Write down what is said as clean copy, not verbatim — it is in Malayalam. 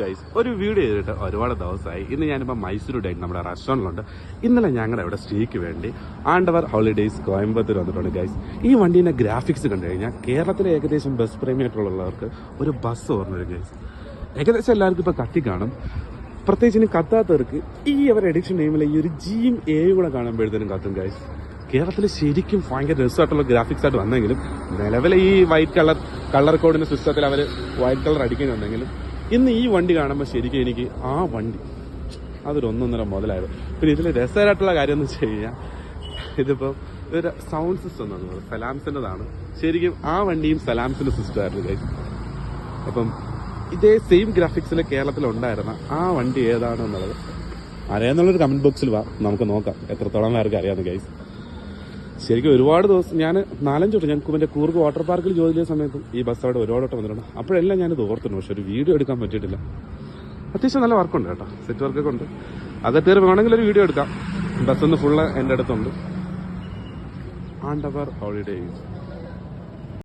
ഗൈസ് ഒരു വീഡിയോ ചെയ്തിട്ട് ഒരുപാട് ദിവസമായി. ഇന്ന് ഞാനിപ്പോൾ മൈസൂർ ഡേറ്റ് നമ്മുടെ റെസ്റ്റോറൻറ്റിലുണ്ട്. ഇന്നലെ ഞങ്ങളുടെ ഇവിടെ സ്റ്റേക്ക് വേണ്ടി ആണ്ടവർ ഹോളിഡേയ്സ് കോയമ്പത്തൂർ വന്നിട്ടുണ്ട് ഗൈസ്. ഈ വണ്ടീൻ്റെ ഗ്രാഫിക്സ് കണ്ടു കഴിഞ്ഞാൽ കേരളത്തിലെ ഏകദേശം ബസ് പ്രേമിയായിട്ടുള്ളവർക്ക് ഒരു ബസ് ഓർമ്മ വരും ഗൈസ്. ഏകദേശം എല്ലാവർക്കും ഇപ്പോൾ കത്തി കാണും. പ്രത്യേകിച്ച് ഇനി കത്താത്തവർക്ക് ഈ അവർ എഡിഷൻ ടൈമിൽ ഈ ഒരു ജീം എ കൂടെ കാണുമ്പോഴത്തേനും കത്തും ഗൈസ്. കേരളത്തിൽ ശരിക്കും ഭയങ്കര രസമായിട്ടുള്ള ഗ്രാഫിക്സ് ആയിട്ട് വന്നെങ്കിലും നിലവിലെ ഈ വൈറ്റ് കളർ കോഡിൻ്റെ സിസ്റ്റത്തിൽ അവർ വൈറ്റ് കളർ അടിക്കുന്നുണ്ടെങ്കിലും ഇന്ന് ഈ വണ്ടി കാണുമ്പോൾ ശരിക്കും എനിക്ക് ആ വണ്ടി അതൊരു ഒന്നൊന്നര മുതലായിരുന്നു. പിന്നെ ഇതിൽ രസകരമായിട്ടുള്ള കാര്യം എന്ന് വെച്ച് കഴിഞ്ഞാൽ ഇതിപ്പോൾ ഒരു സൗണ്ട് സിസ്റ്റം എന്നത് സലാംസിൻ്റെതാണ്. ശരിക്കും ആ വണ്ടിയും സലാംസിൻ്റെ സിസ്റ്റമായിരുന്നു ഗൈസ്. അപ്പം ഇതേ സെയിം ഗ്രാഫിക്സിൽ കേരളത്തിലുണ്ടായിരുന്ന ആ വണ്ടി ഏതാണെന്നുള്ളത് അറിയാമെന്നുള്ളൊരു കമൻറ്റ് ബോക്സിൽ വാ, നമുക്ക് നോക്കാം എത്രത്തോളം പേർക്ക് അറിയാമെന്ന് ഗൈസ്. ശരിക്കും ഒരുപാട് ദിവസം ഞാൻ 4-5 വട്ടം ഞങ്ങൾക്ക് എൻ്റെ കൂർഗ് വാട്ടർ പാർക്കിൽ ജോലി ചെയ്യുന്ന സമയത്തും ഈ ബസ് അവിടെ ഒരുപാട് വട്ടം വന്നിട്ടുണ്ട്. അപ്പോഴെല്ലാം ഞാനിത് ഓർത്തുണ്ട്, പക്ഷെ ഒരു വീഡിയോ എടുക്കാൻ പറ്റിയിട്ടില്ല. അത്യാവശ്യം നല്ല വർക്കുണ്ട് കേട്ടോ, സെറ്റ് വർക്കൊക്കെ ഉണ്ട്. അകത്തേറി വേണമെങ്കിൽ ഒരു വീഡിയോ എടുക്കാം. ബസ്സൊന്ന് ഫുള്ള് എൻ്റെ അടുത്തുണ്ട്. ആണ്ടവർ ഹോളിഡേയ്സ്